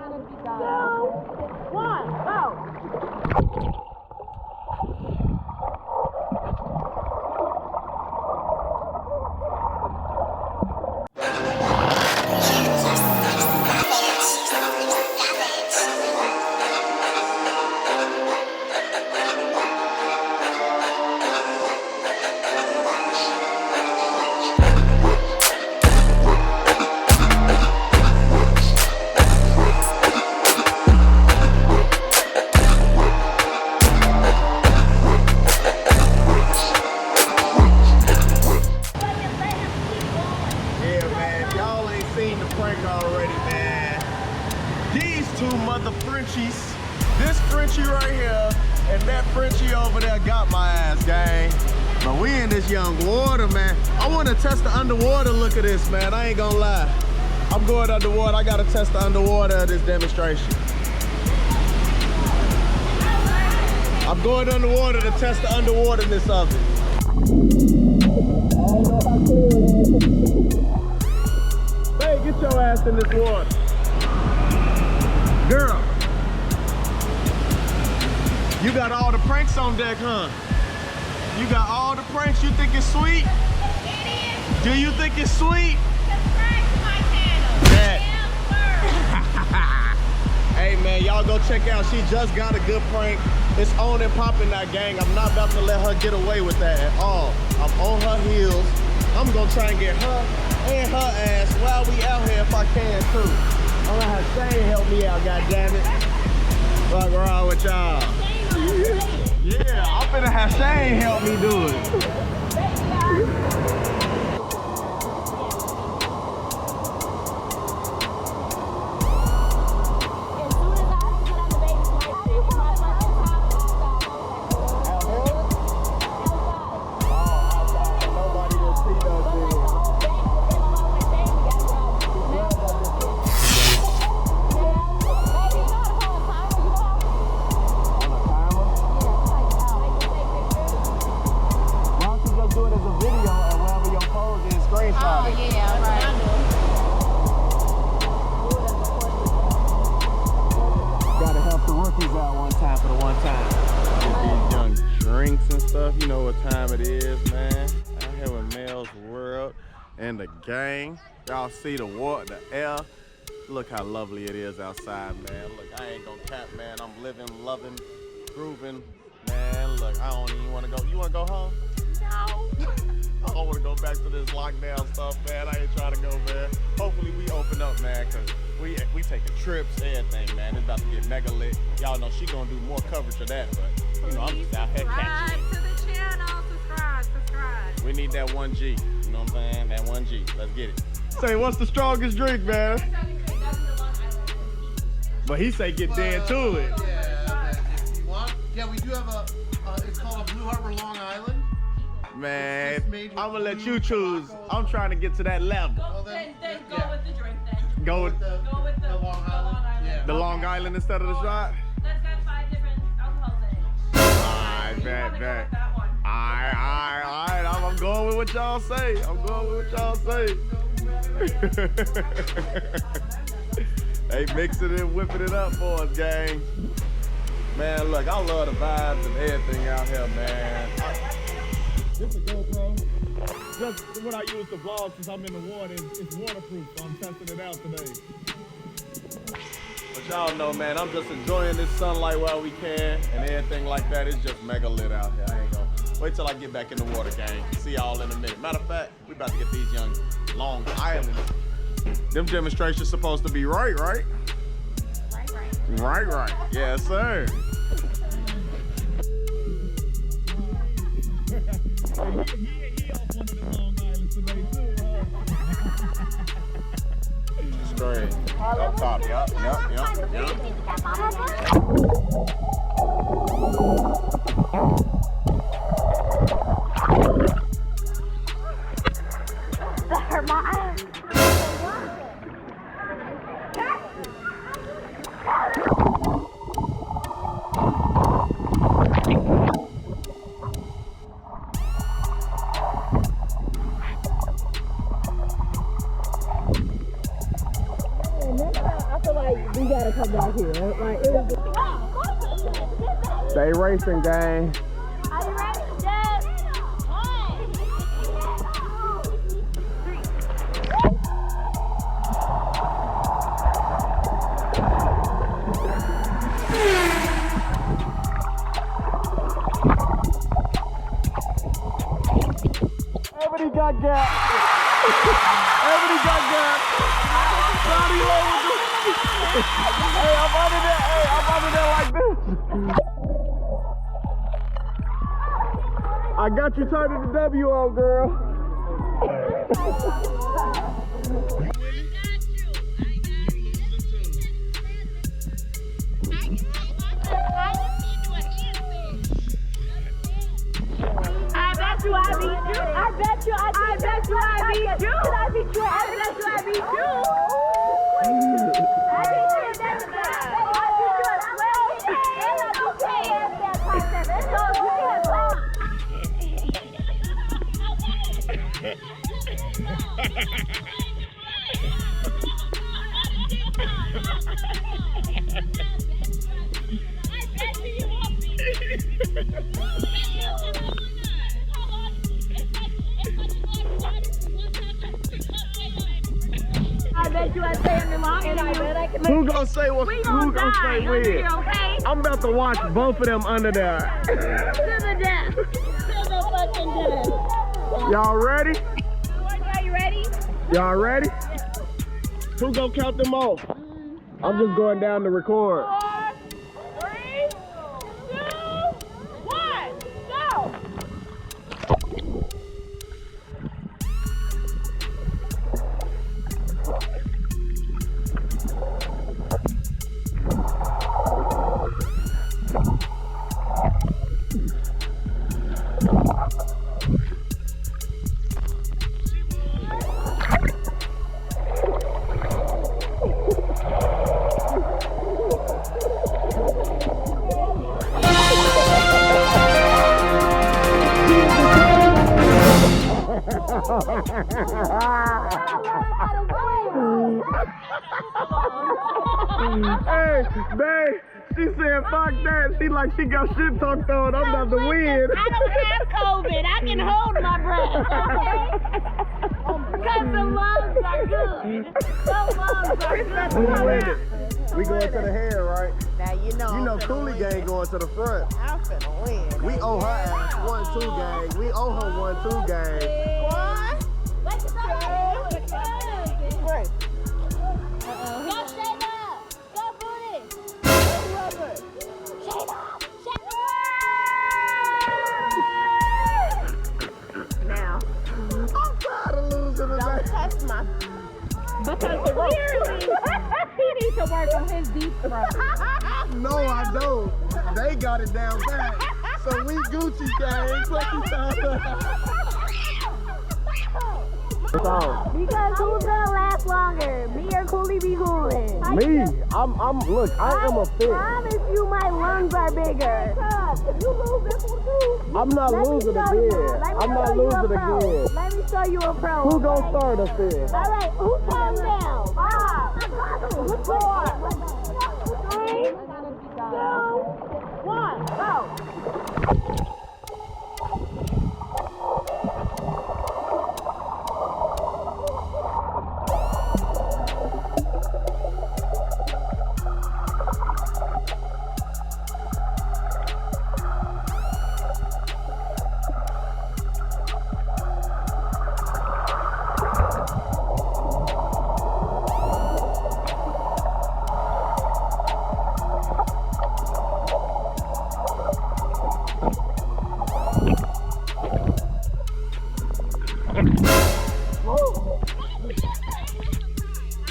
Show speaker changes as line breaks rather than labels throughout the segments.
1, go!
Already, man. These two mother Frenchies, this Frenchie right here and that Frenchie over there got my ass, gang. But we in this young water, man. I want to test the underwater look of this, man. I ain't gonna lie. I'm going underwater. I gotta test the underwater of this demonstration. I'm going underwater to test the underwaterness of it. Hey, get your ass in this water. Girl, you got all the pranks on deck, huh? You got all the pranks. You think it's sweet?
It is.
Do you think it's sweet?
Subscribe to my channel.
Yeah. Hey, man, y'all go check out. She just got a good prank. It's on and popping, that gang. I'm not about to let her get away with that at all. I'm on her heels. I'm gonna try and get her and her ass while we out here if I can too. I'm gonna have Shane help me out, goddammit. Fuck around with y'all. Yeah, I'm finna have Shane help me do it. You know what time it is, man. Out here with Melss World and the gang. Y'all see the water, the air. Look how lovely it is outside, man. Look, I ain't gonna cap, man. I'm living, loving, grooving, man. Look, I don't even want to go. You want to go home? No. I don't want to go back to this lockdown stuff, man. I ain't trying to go, man. Hopefully we open up, man, because we taking trips, everything, man. It's about to get mega lit. Y'all know she gonna do more coverage of that, but you know, I'm just out here catching it.
Subscribe to the channel. Subscribe.
We need that 1G. You know what I'm saying? That 1G. Let's get it. Say, what's the strongest drink, man? But he say get dead to it.
Yeah, if you want. Yeah, we do have a, it's called a Blue Harbor Long Island.
Man, I'm gonna let you choose. I'm trying to get to that level.
Well, then go with the drink then.
Go with
the Long Island. Yeah.
The Long Island instead of the shot?
That's got 5 different alcohols in it.
Alright, bet. Alright. I'm going with what y'all say. They mixing it and whipping it up for us, gang. Man, look, I love the vibes and everything out here, man. This is a GoPro. Just when I use the vlog, since I'm in the water, it's waterproof, so I'm testing it out today. But y'all know, man, I'm just enjoying this sunlight while we can, and everything like that. It's just mega lit out here. I ain't gonna wait till I get back in the water, gang. See y'all in a minute. Matter of fact, we about to get these young Long Island. Them demonstrations supposed to be right?
Right.
Right. Yes, sir. He off one of the Long Islands today too, huh? Straight. Up top, yup.
That hurt my eye. I
feel like we gotta come back here. Like, it was.
Stay racing, gang.
Are you ready? Yes.
Everybody got gas. Everybody got gas. Johnny low with this. Hey, I'm under there. Hey, I'm under there like this. I got you turning the W on, girl.
I bet you I beat you. I bet you I beat you. I bet you I beat you. I bet you I beat you. I beat you. That's bad. I beat you as well. And I beat you as that concept. It's so I bet you I say in the long and I bet I can
Who gonna say what?
We
Who
gonna
gonna
die
say
under
when?
here, okay?
I'm about to watch both of them under there.
To the death. To the fucking death.
Y'all ready?
Are you ready?
Y'all ready? Who gonna count them off? I'm just going down to record.
4, 3, 2, 1, go!
Hey, babe, she said fuck that. She like she got shit talked on. I'm about to win.
I don't have COVID. I can hold my breath. Because the lungs are good. The lungs are good.
Who winning? We going to the head, right?
Now you know.
You know Coolie gang going to the front.
I'm finna win.
We owe her ass 1-2 gang. We owe her 1-2 gang.
Go shade up. Go booty. Shade up.
Now,
I'm tired of losing
don't
today.
touch my.
Because clearly he needs to work on his deep throat.
No, I don't. They got it down pat. So we Gucci gang. Fuck you talking.
Because who's gonna last longer? Me or KoolieBKoolin?
Me? Look, I am a
I
fit.
promise you my lungs are bigger. If you lose this one too,
I'm not losing again. I'm not losing again.
Let me show you a pro.
Who gonna start us then?
All right, who calm down? 5, 4, 3, 2, 1, go.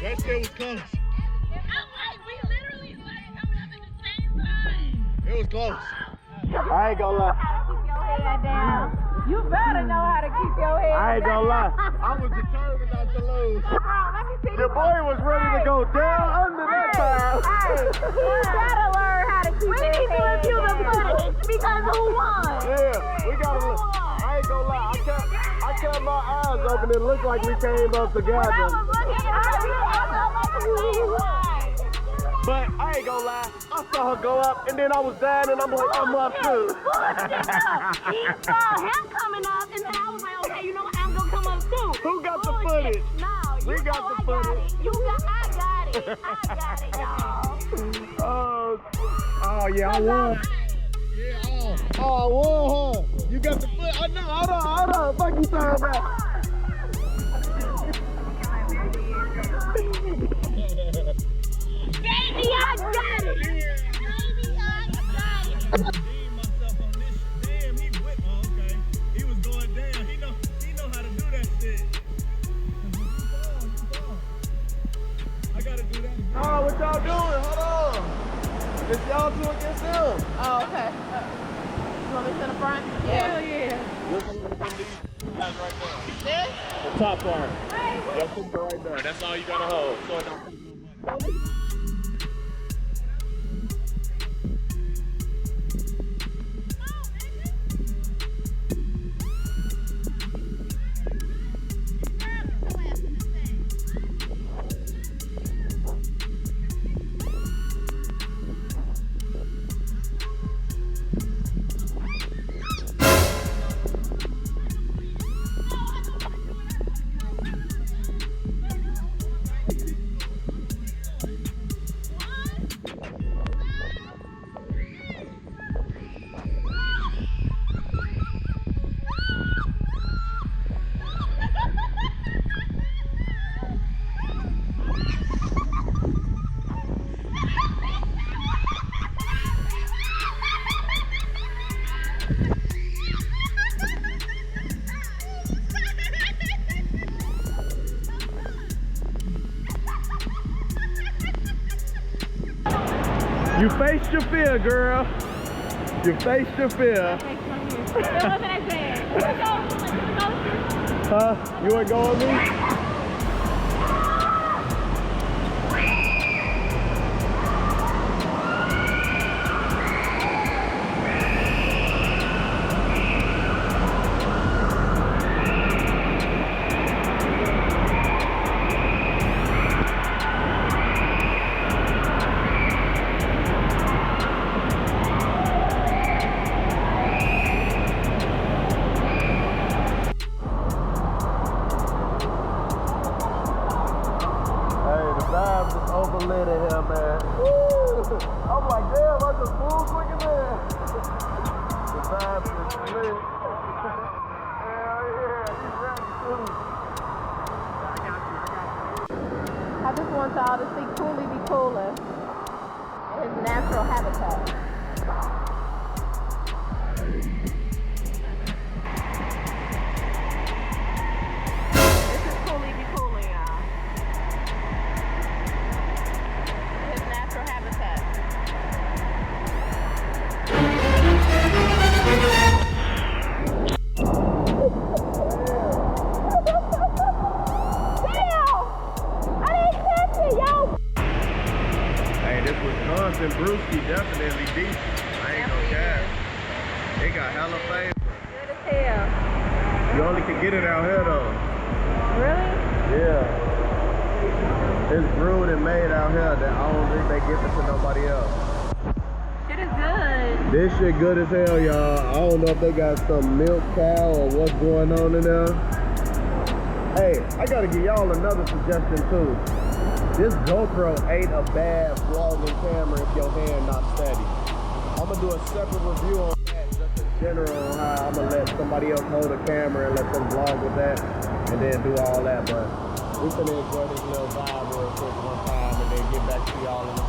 That shit was close. It was close. I ain't gonna lie.
Keep your head down. You better know how to keep your head down.
I ain't gonna lie. I was determined not to lose.
Let me see.
Your boy was ready to go down under that time.
You gotta learn how to keep your head down. We need to review the footage because who won?
Yeah, we gotta look. I ain't gonna lie. I kept my eyes open. It looked like we came up together.
I was looking at her.
But I ain't gonna lie, I saw her go up, and then I was down, and I'm like, I'm up too.
He saw him coming up, and then I was like, okay, you know what? I'm gonna come up too.
Who got the footage?
No,
We
you
got
know
the
I
footage.
got it. I got it, y'all.
Oh yeah, I won. Yeah, oh, I won, huh? You got the foot. Oh no, hold on. Fuck you talking about?
Baby, I got it. Baby, I got it.
Redeemed myself on this shit. Damn, he whipped. Oh, okay. He was going down. He know how to do that shit. You fall. I gotta do that.
Oh, what y'all doing? Hold on. It's y'all two against them.
Oh, okay. You want me to the front? Hell yeah.
Listen to these guys right there.
This?
The top part. Your finger right there. That's all you gotta hold. So it don't.
You faced your fear, girl. You faced your fear. Huh? You ain't going with me? Overlit in here, man. Woo! I'm like, damn, I just moved quick as hell. The vibe is lit. Hell yeah, he's ready too.
I just want y'all to see KoolieBKoolin in his natural habitat. This is KoolieBKoolin, y'all. His natural habitat.
Hey, this Wisconsin brewski definitely decent. I ain't no cap. They got hella flavor.
Good as hell.
You only can get it out here though.
Really?
Yeah. It's brewed and made out here. That I don't think they give it to nobody else.
Shit is good.
This shit good as hell, y'all. I don't know if they got some milk cow or what's going on in there. Hey, I gotta give y'all another suggestion too. This GoPro ain't a bad vlogging camera if your hand not steady. I'm gonna do a separate review on that, just in general, on how I'm gonna let somebody else hold a camera and let them vlog with that, and then do all that. But we finna enjoy this little vibe real quick one time, and then get back to y'all in the